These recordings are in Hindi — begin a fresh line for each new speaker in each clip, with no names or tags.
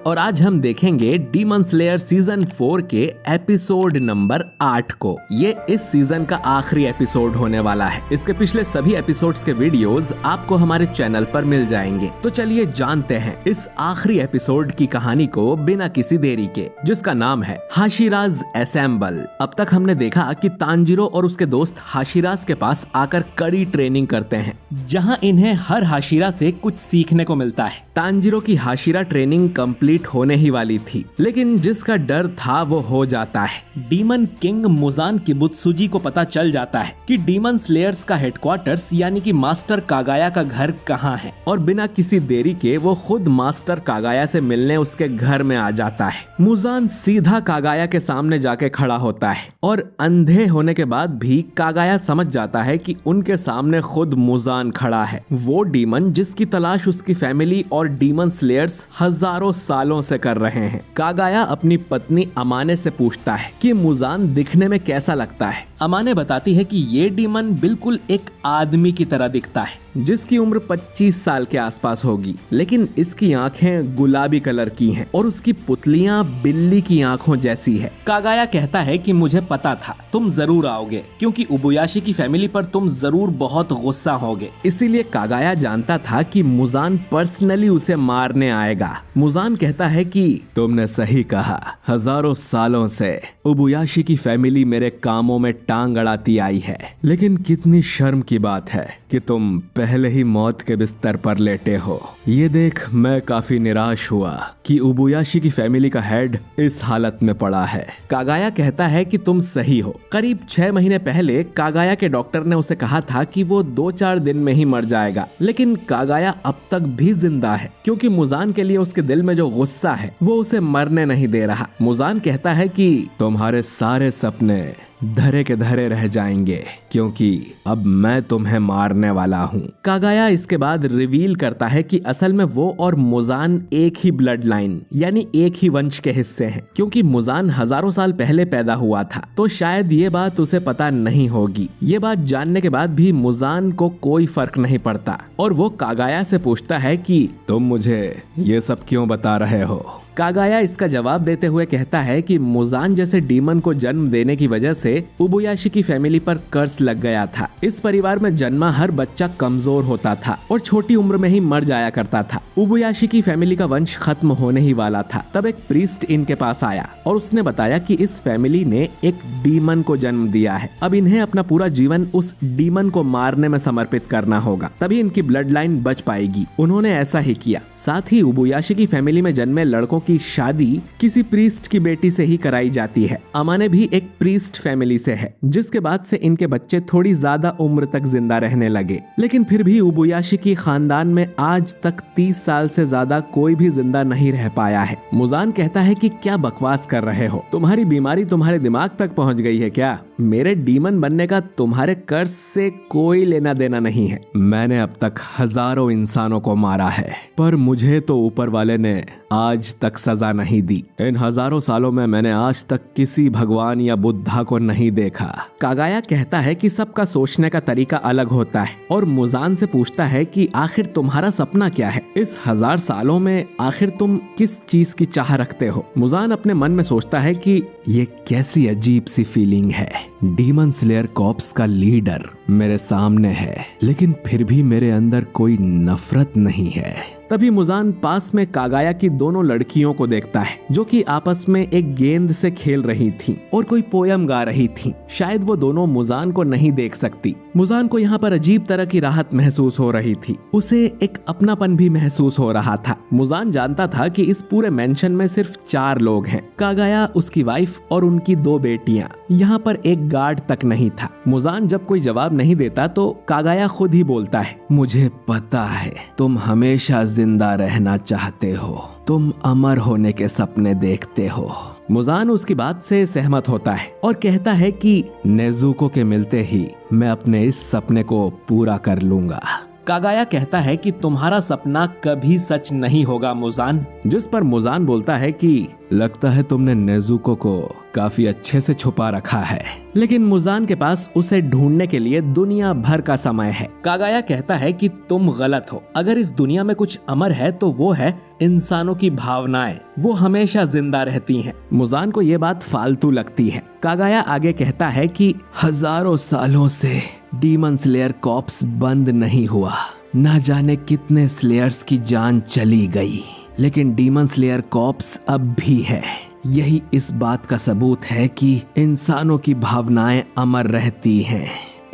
और आज हम देखेंगे डीमन स्लेयर सीजन 4 के एपिसोड नंबर 8 को। ये इस सीजन का आखिरी एपिसोड होने वाला है। इसके पिछले सभी एपिसोड्स के वीडियोस आपको हमारे चैनल पर मिल जाएंगे। तो चलिए जानते हैं इस आखिरी एपिसोड की कहानी को बिना किसी देरी के, जिसका नाम है हाशिराज असेंबल। अब तक हमने देखा कि तांजिरो और उसके दोस्त हाशिराज के पास आकर कड़ी ट्रेनिंग करते हैं, जहां इन्हें हर हाशिरा से कुछ सीखने को मिलता है। तांजिरो की हाशिरा ट्रेनिंग कंप्लीट होने ही वाली थी, लेकिन जिसका डर था वो हो जाता है। डीमन किंग मुजान किबुत्सुजी को पता चल जाता है कि डीमन स्लेयर्स का हेडक्वार्टर्स यानी कि मास्टर कागाया का घर कहाँ है, और बिना किसी देरी के वो खुद मास्टर कागाया से मिलने उसके घर में आ जाता है। मुजान सीधा कागाया के सामने जाके खड़ा होता है और अंधे होने के बाद भी कागाया समझ जाता है कि उनके सामने खुद मुजान खड़ा है, वो डीमन जिसकी तलाश उसकी फैमिली और डीमन स्लेयर्स हजारों सालों से कर रहे हैं। कागाया अपनी पत्नी अमाने से पूछता है कि मुजान दिखने में कैसा लगता है। अमाने बताती है कि ये डीमन बिल्कुल एक आदमी की तरह दिखता है, जिसकी उम्र 25 साल के आसपास होगी, लेकिन इसकी आंखें गुलाबी कलर की हैं और उसकी पुतलियां बिल्ली की आंखों जैसी है। कागाया कहता है कि मुझे पता था तुम जरूर आओगे, क्योंकि उबुयाशी की फैमिली पर तुम जरूर बहुत गुस्सा होगे। इसीलिए कागाया जानता था कि मुजान पर्सनली उसे मारने आएगा। मुजान कहता है कि तुमने सही कहा, हजारों सालों से उबुयाशी की फैमिली मेरे कामों में टांग अड़ाती आई है, लेकिन कितनी शर्म की बात है कि तुम पहले ही मौत के बिस्तर पर लेटे हो। ये देख मैं काफी निराश हुआ कि उबुयाशी की फैमिली का हेड इस हालत में पड़ा है। कागाया कहता है कि तुम सही हो। करीब 6 महीने पहले कागाया के डॉक्टर ने उसे कहा था कि वो 2-4 दिन में ही मर जाएगा, लेकिन कागाया अब तक भी जिंदा है, क्योंकि मुजान के लिए उसके दिल में जो गुस्सा है वो उसे मरने नहीं दे रहा। मुजान कहता है कि तुम्हारे सारे सपने धरे के धरे रह जाएंगे, क्योंकि अब मैं तुम्हें मारने वाला हूँ। कागाया इसके बाद रिवील करता है कि असल में वो और मुजान एक ही ब्लड लाइन यानी एक ही वंश के हिस्से हैं, क्योंकि मुजान हजारों साल पहले पैदा हुआ था, तो शायद ये बात उसे पता नहीं होगी। ये बात जानने के बाद भी मुजान को कोई फर्क नहीं पड़ता और वो कागाया से पूछता है कि तुम मुझे ये सब क्यों बता रहे हो। कागाया इसका जवाब देते हुए कहता है कि मुजान जैसे डीमन को जन्म देने की वजह से उबुयाशी की फैमिली पर कर्ज लग गया था। इस परिवार में जन्मा हर बच्चा कमजोर होता था और छोटी उम्र में ही मर जाया करता था। उबुयाशी की फैमिली का वंश खत्म होने ही वाला था। तब एक प्रीस्ट इनके पास आया और उसने बताया कि इस फैमिली ने एक डीमन को जन्म दिया है। अब इन्हें अपना पूरा जीवन उस डीमन को मारने में समर्पित करना होगा, तभी इनकी ब्लड लाइन बच पाएगी। उन्होंने ऐसा ही किया। साथ ही उबुयाशी की फैमिली में जन्मे लड़कों की शादी किसी प्रीस्ट की बेटी से ही कराई जाती है। अमाने भी एक प्रीस्ट फैमिली से है, जिसके बाद से इनके बच्चे थोड़ी ज्यादा उम्र तक जिंदा रहने लगे। लेकिन फिर भी उबुयाशी की खानदान में आज तक 30 साल से ज्यादा कोई भी जिंदा नहीं रह पाया है। मुजान कहता है कि क्या बकवास कर रहे हो, तुम्हारी बीमारी तुम्हारे दिमाग तक पहुंच गई है क्या? मेरे डीमन बनने का तुम्हारे कर्ज से कोई लेना देना नहीं है। मैंने अब तक हजारों इंसानों को मारा है, पर मुझे तो ऊपर वाले ने आज तक सजा नहीं दी। इन हजारों सालों में मैंने आज तक किसी भगवान या बुद्धा को नहीं देखा। कागाया कहता है कि सबका सोचने का तरीका अलग होता है और मुजान से पूछता है कि आखिर तुम्हारा सपना क्या है? इस 1000 सालों में आखिर तुम किस चीज की चाह रखते हो? मुजान अपने मन में सोचता है कि ये कैसी अजीब सी फीलिंग है। डीमन स्लेयर कॉर्प्स का लीडर मेरे सामने है, लेकिन फिर भी मेरे अंदर कोई नफरत नहीं है। तभी मुजान पास में कागाया की दोनों लड़कियों को देखता है, जो कि आपस में एक गेंद से खेल रही थीं और कोई पोयम गा रही थीं। शायद वो दोनों मुजान को नहीं देख सकती। मुजान को यहाँ पर अजीब तरह की राहत महसूस हो रही थी। उसे एक अपनापन भी महसूस हो रहा था। मुजान जानता था कि इस पूरे मेंशन में सिर्फ 4 लोग हैं, कागाया, उसकी वाइफ और उनकी 2 बेटियां। यहाँ पर एक गार्ड तक नहीं था। मुजान जब कोई जवाब नहीं देता तो कागाया खुद ही बोलता है, मुझे पता है तुम हमेशा जिंदा रहना चाहते हो, तुम अमर होने के सपने देखते हो। मुजान उसकी बात से सहमत होता है और कहता है कि नेजुको के मिलते ही मैं अपने इस सपने को पूरा कर लूंगा। कागाया कहता है कि तुम्हारा सपना कभी सच नहीं होगा मुजान, जिस पर मुजान बोलता है कि लगता है तुमने नेजुको को काफी अच्छे से छुपा रखा है, लेकिन मुजान के पास उसे ढूंढने के लिए दुनिया भर का समय है। कागाया कहता है कि तुम गलत हो। अगर इस दुनिया में कुछ अमर है तो वो है इंसानों की भावनाएं। वो हमेशा जिंदा रहती हैं। मुजान को ये बात फालतू लगती है। कागाया आगे कहता है कि हजारों सालों से डीमन स्लेयर कॉर्प्स बंद नहीं हुआ। ना जाने कितने स्लेयर्स की जान चली गई, लेकिन डीमन स्लेयर कॉर्प्स अब भी है। यही इस बात का सबूत है कि इंसानों की भावनाएं अमर रहती हैं।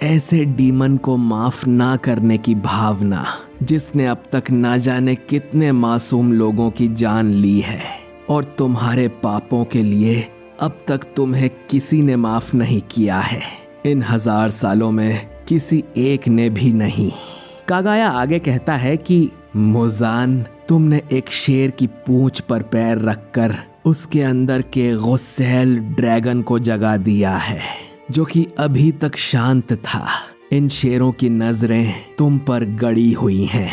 ऐसे डीमन को माफ ना करने की भावना, जिसने अब तक ना जाने कितने मासूम लोगों की जान ली है, और तुम्हारे पापों के लिए अब तक तुम्हें किसी ने माफ नहीं किया है। इन 1000 सालों में किसी एक ने भी नहीं। कागाया आगे कहता है कि मुजान, तुमने एक शेर की पूंछ पर पैर रखकर उसके अंदर के गुस्सैल ड्रैगन को जगा दिया है, जो कि अभी तक शांत था। इन शेरों की नजरें तुम पर गड़ी हुई हैं,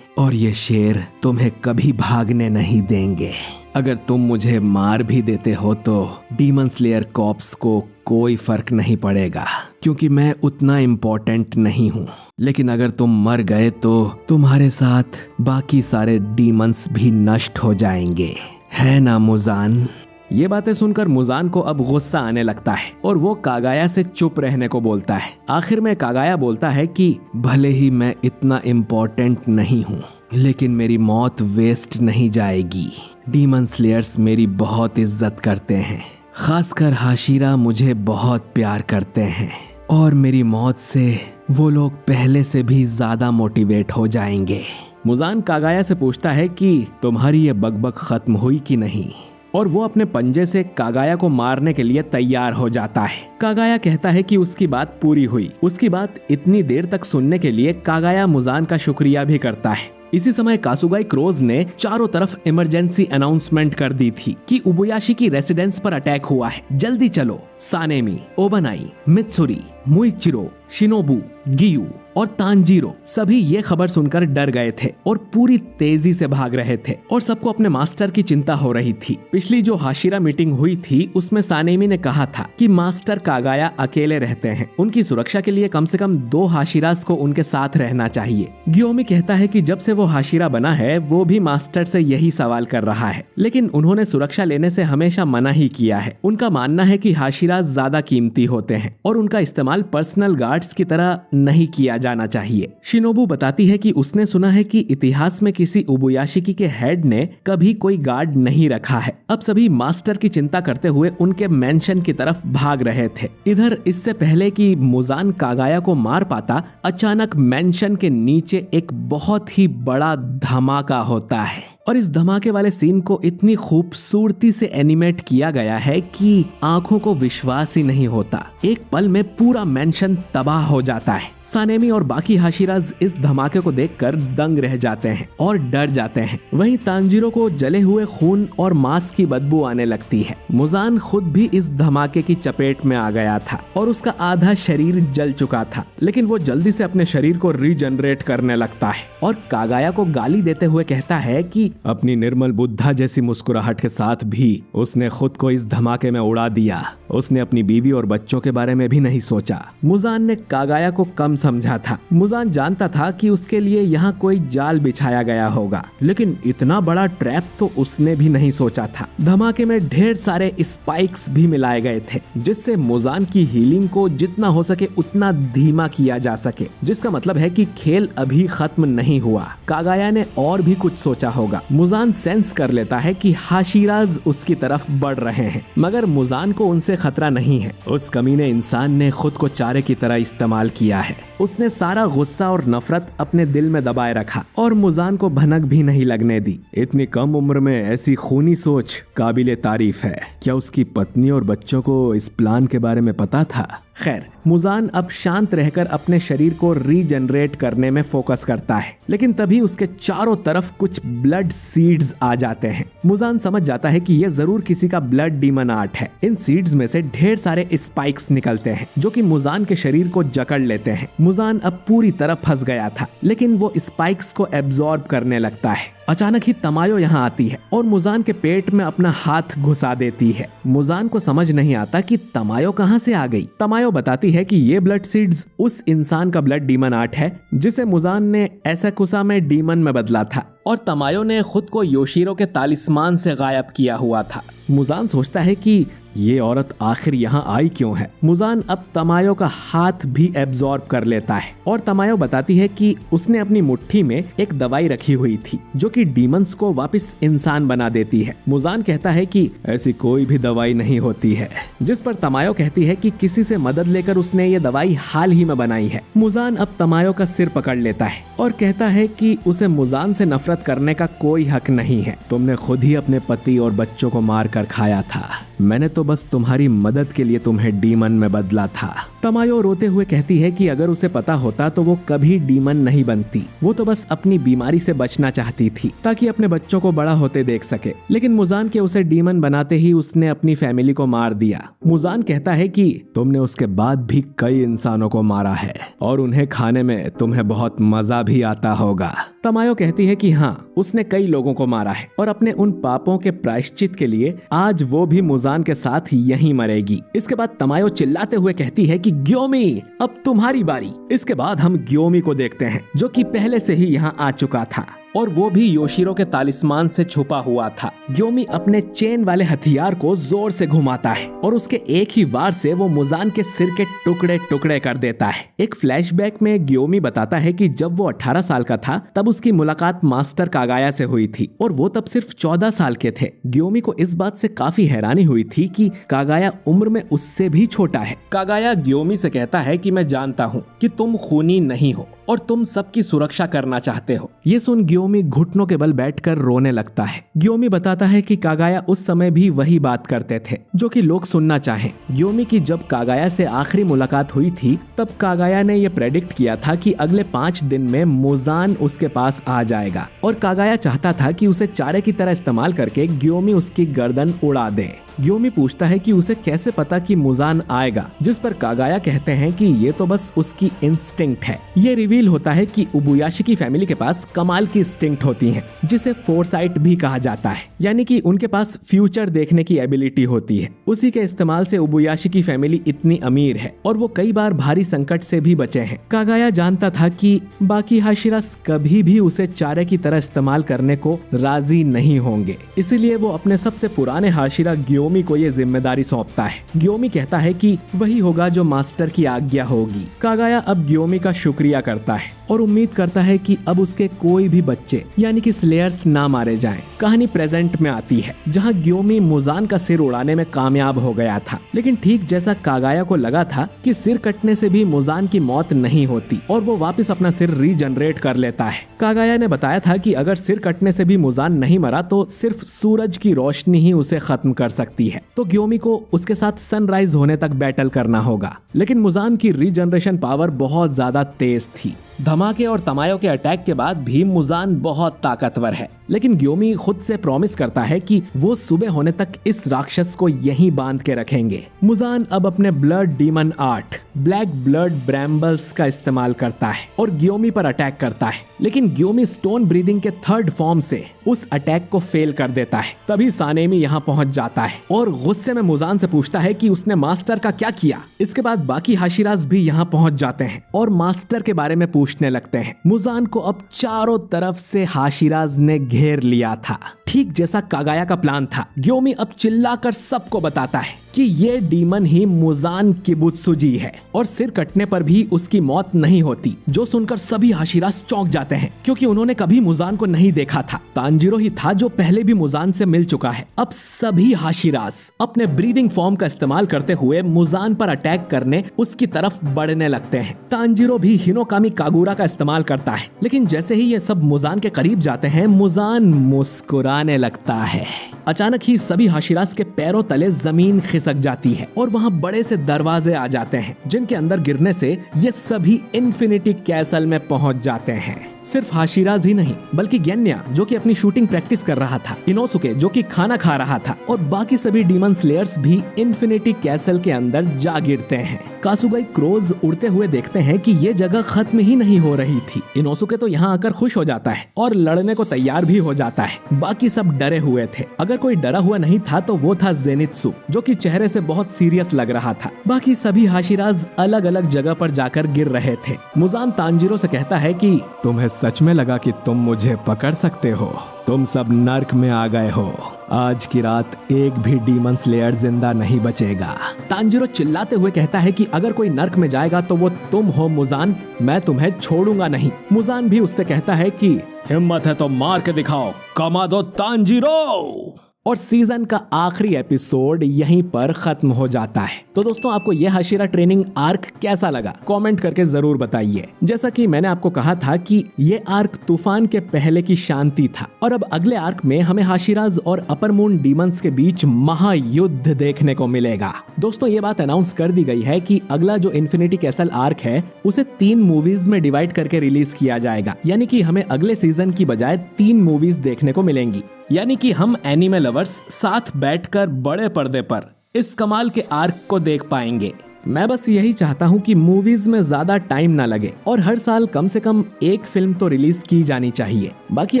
और ये शेर तुम्हें कभी भागने नहीं देंगे। अगर तुम मुझे मार भी देते हो तो डीमन स्लेयर कॉर्प्स को कोई फर्क नहीं पड़ेगा, क्योंकि मैं उतना इम्पोर्टेंट नहीं हूँ। लेकिन अगर तुम मर गए तो तुम्हारे साथ बाकी सारे डीमंस भी नष्ट हो जाएंगे, है ना मुजान? ये बातें सुनकर मुजान को अब गुस्सा आने लगता है और वो कागाया से चुप रहने को बोलता है। आखिर में कागाया बोलता है कि भले ही मैं इतना इम्पोर्टेंट नहीं हूँ, लेकिन मेरी मौत वेस्ट नहीं जाएगी। डीमन स्लेयर्स मेरी बहुत इज्जत करते हैं, खासकर हाशिरा मुझे बहुत प्यार करते हैं, और मेरी मौत से वो लोग पहले से भी ज्यादा मोटिवेट हो जाएंगे। मुजान कागाया से पूछता है कि तुम्हारी ये बकबक खत्म हुई कि नहीं, और वो अपने पंजे से कागाया को मारने के लिए तैयार हो जाता है। कागाया कहता है कि उसकी बात पूरी हुई। उसकी बात इतनी देर तक सुनने के लिए कागाया मुजान का शुक्रिया भी करता है। इसी समय कासुगाई क्रोज ने चारों तरफ इमरजेंसी अनाउंसमेंट कर दी थी कि उबुयाशी की रेसिडेंस पर अटैक हुआ है, जल्दी चलो। सानेमी, ओबनाई, मित्सुरी, मुइचिरो, शिनोबू, गियू और तांजीरो सभी ये खबर सुनकर डर गए थे और पूरी तेजी से भाग रहे थे, और सबको अपने मास्टर की चिंता हो रही थी। पिछली जो हाशिरा मीटिंग हुई थी उसमें सानेमी ने कहा था कि मास्टर कागाया अकेले रहते हैं, उनकी सुरक्षा के लिए कम से कम 2 हाशिरास को उनके साथ रहना चाहिए। गियोमी कहता है कि जब से वो हाशिरा बना है वो भी मास्टर से यही सवाल कर रहा है, लेकिन उन्होंने सुरक्षा लेने से हमेशा मना ही किया है। उनका मानना है कि हाशिरास ज्यादा कीमती होते हैं और उनका इस्तेमाल पर्सनल गार्ड्स की तरह नहीं किया जाना चाहिए। शिनोबू बताती है कि उसने सुना है कि इतिहास में किसी उबुयाशिकी के हेड ने कभी कोई गार्ड नहीं रखा है। अब सभी मास्टर की चिंता करते हुए उनके मेंशन की तरफ भाग रहे थे। इधर इससे पहले कि मुजान कागाया को मार पाता, अचानक मेंशन के नीचे एक बहुत ही बड़ा धमाका होता है, और इस धमाके वाले सीन को इतनी खूबसूरती से एनिमेट किया गया है कि आंखों को विश्वास ही नहीं होता। एक पल में पूरा मेंशन तबाह हो जाता है। सानेमी और बाकी हाशिराज इस धमाके को देखकर दंग रह जाते हैं और डर जाते हैं। वहीं तांजीरो को जले हुए खून और मांस की बदबू आने लगती है। मुजान खुद भी इस धमाके की चपेट में आ गया था और उसका आधा शरीर जल चुका था, लेकिन वो जल्दी से अपने शरीर को रीजनरेट करने लगता है और कागाया को गाली देते हुए कहता है कि अपनी निर्मल बुद्धा जैसी मुस्कुराहट के साथ भी उसने खुद को इस धमाके में उड़ा दिया। उसने अपनी बीवी और बच्चों के बारे में भी नहीं सोचा। मुजान ने कागाया को कम समझा था। मुजान जानता था कि उसके लिए यहाँ कोई जाल बिछाया गया होगा, लेकिन इतना बड़ा ट्रैप तो उसने भी नहीं सोचा था। धमाके में ढेर सारे स्पाइक्स भी मिलाए गए थे, जिससे मुजान की हीलिंग को जितना हो सके उतना धीमा किया जा सके, जिसका मतलब है कि खेल अभी खत्म नहीं हुआ। कागाया ने और भी कुछ सोचा होगा। मुजान सेंस कर लेता है कि हाशिराज उसकी तरफ बढ़ रहे हैं, मगर मुजान को उनसे खतरा नहीं है। उस कमीने इंसान ने खुद को चारे की तरह इस्तेमाल किया है। उसने सारा गुस्सा और नफरत अपने दिल में दबाए रखा और मुजान को भनक भी नहीं लगने दी। इतनी कम उम्र में ऐसी खूनी सोच काबिले तारीफ है। क्या उसकी पत्नी और बच्चों को इस प्लान के बारे में पता था? खैर, मुजान अब शांत रहकर अपने शरीर को रीजनरेट करने में फोकस करता है, लेकिन तभी उसके चारों तरफ कुछ ब्लड सीड्स आ जाते हैं। मुजान समझ जाता है कि यह जरूर किसी का ब्लड डीमन आर्ट है। इन सीड्स में से ढेर सारे स्पाइक्स निकलते हैं जो कि मुजान के शरीर को जकड़ लेते हैं। मुजान अब पूरी तरह फंस गया था, लेकिन वो स्पाइक्स को एब्जॉर्ब करने लगता है। अचानक ही तमायो यहाँ आती है और मुजान के पेट में अपना हाथ घुसा देती है। मुजान को समझ नहीं आता कि तमायो कहाँ से आ गई। तमायो बताती है कि ये ब्लड सीड्स उस इंसान का ब्लड डीमन आर्ट है जिसे मुजान ने एसाकुसा में डीमन में बदला था और तमायो ने खुद को योशिरो के तालिस्मान से गायब किया हुआ था। मुजान सोचता है कि ये औरत आखिर यहाँ आई क्यों है। मुजान अब तमायो का हाथ भी एब्जॉर्ब कर लेता है और तमायो बताती है कि उसने अपनी मुट्ठी में एक दवाई रखी हुई थी जो कि डीमंस को वापस इंसान बना देती है। मुजान कहता है कि ऐसी कोई भी दवाई नहीं होती है, जिस पर तमायो कहती है कि किसी से मदद लेकर उसने ये दवाई हाल ही में बनाई है। मुजान अब तमायो का सिर पकड़ लेता है और कहता है कि उसे मुजान से नफरत करने का कोई हक नहीं है। तुमने खुद ही अपने पति और बच्चों को मार कर खाया था, मैंने तो बस तुम्हारी मदद के लिए तुम्हें डीमन में बदला था। तमायो रोते हुए कहती है कि अगर उसे पता होता तो वो कभी डीमन नहीं बनती, वो तो बस अपनी बीमारी से बचना चाहती थी ताकि अपने बच्चों को बड़ा होते देख सके। लेकिन मुजान के उसे डीमन बनाते ही उसने अपनी फैमिली को मार दिया। मुजान कहता है कि तुमने उसके बाद भी कई इंसानों को मारा है और उन्हें खाने में तुम्हें बहुत मजा भी आता होगा। तमायो कहती है कि हाँ, उसने कई लोगों को मारा है और अपने उन पापों के प्रायश्चित के लिए आज वो भी मुजान के साथ यहीं मरेगी। इसके बाद तमायो चिल्लाते हुए कहती है कि ग्योमी, अब तुम्हारी बारी। इसके बाद हम ग्योमी को देखते हैं जो कि पहले से ही यहाँ आ चुका था और वो भी योशिरो के तालिस्मान से छुपा हुआ था। ग्योमी अपने चेन वाले हथियार को जोर से घुमाता है और उसके एक ही वार से वो मुजान के सिर के टुकड़े टुकड़े कर देता है। एक फ्लैशबैक में ग्योमी बताता है कि जब वो 18 साल का था तब उसकी मुलाकात मास्टर कागाया से हुई थी और वो तब सिर्फ 14 साल के थे। ग्योमी को इस बात से काफी हैरानी हुई थी कि कागाया उम्र में उससे भी छोटा है। कागाया ग्योमी से कहता है कि मैं जानता हूँ कि तुम खूनी नहीं हो और तुम सबकी सुरक्षा करना चाहते हो। ये सुन ग्योमी घुटनों के बल बैठकर रोने लगता है। ग्योमी बताता है कि कागाया उस समय भी वही बात करते थे जो कि लोग सुनना चाहें। ग्योमी की जब कागाया से आखिरी मुलाकात हुई थी तब कागाया ने यह प्रेडिक्ट किया था कि अगले 5 दिन में मुजान उसके पास आ जाएगा और कागाया चाहता था कि उसे चारे की तरह इस्तेमाल करके ग्योमी उसकी गर्दन उड़ा दे। ग्योमी पूछता है कि उसे कैसे पता कि मुजान आएगा, जिस पर कागाया कहते हैं कि ये तो बस उसकी इंस्टिंक्ट है। ये रिवील होता है कि उबुयाशी की फैमिली के पास कमाल की इंस्टिंक्ट होती हैं, जिसे फोरसाइट भी कहा जाता है, यानी कि उनके पास फ्यूचर देखने की एबिलिटी होती है। उसी के इस्तेमाल से उबुयाशी की फैमिली इतनी अमीर है और वो कई बार भारी संकट से भी बचे हैं। कागाया जानता था कि बाकी हाशिरास कभी भी उसे चारे की तरह इस्तेमाल करने को राजी नहीं होंगे, इसीलिए वो अपने सबसे पुराने हाशिरा ग्योमी को ये जिम्मेदारी सौंपता है। ग्योमी कहता है कि वही होगा जो मास्टर की आज्ञा होगी। कागाया अब ग्योमी का शुक्रिया करता है और उम्मीद करता है कि अब उसके कोई भी बच्चे यानी कि स्लेयर्स ना मारे जाएं। कहानी प्रेजेंट में आती है जहां ग्योमी मुजान का सिर उड़ाने में कामयाब हो गया था, लेकिन ठीक जैसा कागाया को लगा था कि सिर कटने से भी मुजान की मौत नहीं होती और वो वापस अपना सिर रीजनरेट कर लेता है। कागाया ने बताया था कि अगर सिर कटने से भी मुजान नहीं मरा तो सिर्फ सूरज की रोशनी ही उसे खत्म कर सकती है, तो ग्योमी को उसके साथ सनराइज होने तक बैटल करना होगा। लेकिन मुजान की रीजनरेशन पावर बहुत ज्यादा तेज थी। धमाके और तमायो के अटैक के बाद भी मुजान बहुत ताकतवर है, लेकिन ग्योमी खुद से प्रॉमिस करता है कि वो सुबह होने तक इस राक्षस को यहीं बांध के रखेंगे। मुजान अब अपने blood demon art black blood brambles का इस्तेमाल करता है और ग्योमी पर अटैक करता है, लेकिन ग्योमी स्टोन ब्रीदिंग के 3rd फॉर्म से उस अटैक को फेल कर देता है। तभी सानेमी यहाँ पहुंच जाता है और गुस्से में मुजान से पूछता है कि उसने मास्टर का क्या किया। इसके बाद बाकी हाशिराज भी यहाँ पहुंच जाते हैं और मास्टर के बारे में पूछने लगते हैं। मुजान को अब चारों तरफ से हाशिराज ने घेर लिया था, ठीक जैसा कागाया का प्लान था। ग्योमी अब चिल्लाकर सबको बताता है कि ये डीमन ही मुजान किबुत्सुजी है और सिर कटने पर भी उसकी मौत नहीं होती, जो सुनकर सभी हाशिरास चौंक जाते हैं क्योंकि उन्होंने कभी मुजान को नहीं देखा था। तांजीरो ही था जो पहले भी मुजान से मिल चुका है। अब सभी हाशिरास अपने ब्रीदिंग फॉर्म का इस्तेमाल करते हुए मुजान पर अटैक करने उसकी तरफ बढ़ने लगते हैं। तांजीरो भी हिनोकामी कागुरा का इस्तेमाल करता है, लेकिन जैसे ही ये सब मुजान के करीब जाते हैं मुजान मुस्कुराने लगता है। अचानक ही सभी हाशिरास के पैरों तले जमीन खिसक जाती है और वहाँ बड़े से दरवाजे आ जाते हैं, जिनके अंदर गिरने से ये सभी इन्फिनिटी कैसल में पहुंच जाते हैं। सिर्फ हाशिराज ही नहीं बल्कि गेन्या जो कि अपनी शूटिंग प्रैक्टिस कर रहा था, इनोसुके जो कि खाना खा रहा था और बाकी सभी डीमन स्लेयर्स भी इन्फिनिटी कैसल के अंदर जा गिरते हैं। कासुगाई क्रोज उड़ते हुए देखते हैं कि ये जगह खत्म ही नहीं हो रही थी। इनोसुके तो यहाँ आकर खुश हो जाता है और लड़ने को तैयार भी हो जाता है। बाकी सब डरे हुए थे। अगर कोई डरा हुआ नहीं था तो वो था जेनित्सु, जो कि चेहरे से बहुत सीरियस लग रहा था। बाकी सभी हाशिराज अलग अलग जगह पर जाकर गिर रहे थे। मुजान तांजीरो से कहता है कि तुम्हें सच में लगा कि तुम मुझे पकड़ सकते हो? तुम सब नर्क में आ गए हो। आज की रात एक भी डीमन स्लेयर जिंदा नहीं बचेगा। तांजीरो चिल्लाते हुए कहता है कि अगर कोई नर्क में जाएगा तो वो तुम हो मुजान, मैं तुम्हें छोड़ूंगा नहीं। मुजान भी उससे कहता है कि हिम्मत है तो मार के दिखाओ, कमा दो तांजीरो। और सीजन का आखिरी एपिसोड यहीं पर खत्म हो जाता है। तो दोस्तों, आपको यह हाशिरा ट्रेनिंग आर्क कैसा लगा कमेंट करके जरूर बताइए। जैसा कि मैंने आपको कहा था कि ये आर्क तूफान के पहले की शांति था और अब अगले आर्क में हमें हाशिराज और अपर मून डीमंस के बीच महायुद्ध देखने को मिलेगा। दोस्तों, ये बात अनाउंस कर दी गई है कि अगला जो इन्फिनिटी कैसल आर्क है उसे 3 मूवीज में डिवाइड करके रिलीज किया जाएगा, यानी कि हमें अगले सीजन की बजाय 3 मूवीज देखने को मिलेंगी। यानी कि हम एनिमे लवर्स साथ बैठकर बड़े पर्दे पर इस कमाल के आर्क को देख पाएंगे। मैं बस यही चाहता हूँ कि मूवीज में ज्यादा टाइम ना लगे और हर साल कम से कम एक फिल्म तो रिलीज की जानी चाहिए। बाकी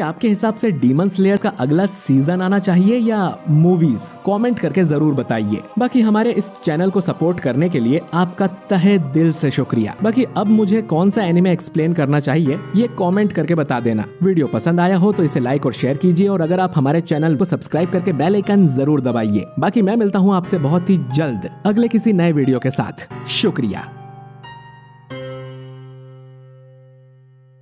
आपके हिसाब से डीमन स्लेयर का अगला सीजन आना चाहिए या मूवीज? कमेंट करके जरूर बताइए। बाकी हमारे इस चैनल को सपोर्ट करने के लिए आपका तहे दिल से शुक्रिया। बाकी अब मुझे कौन सा एनिमे एक्सप्लेन करना चाहिए ये कमेंट करके बता देना। वीडियो पसंद आया हो तो इसे लाइक और शेयर कीजिए और अगर आप हमारे चैनल को सब्सक्राइब करके बेल आइकन जरूर दबाइए। बाकी मैं मिलता हूँ आपसे बहुत ही जल्द अगले किसी नए वीडियो के साथ। शुक्रिया।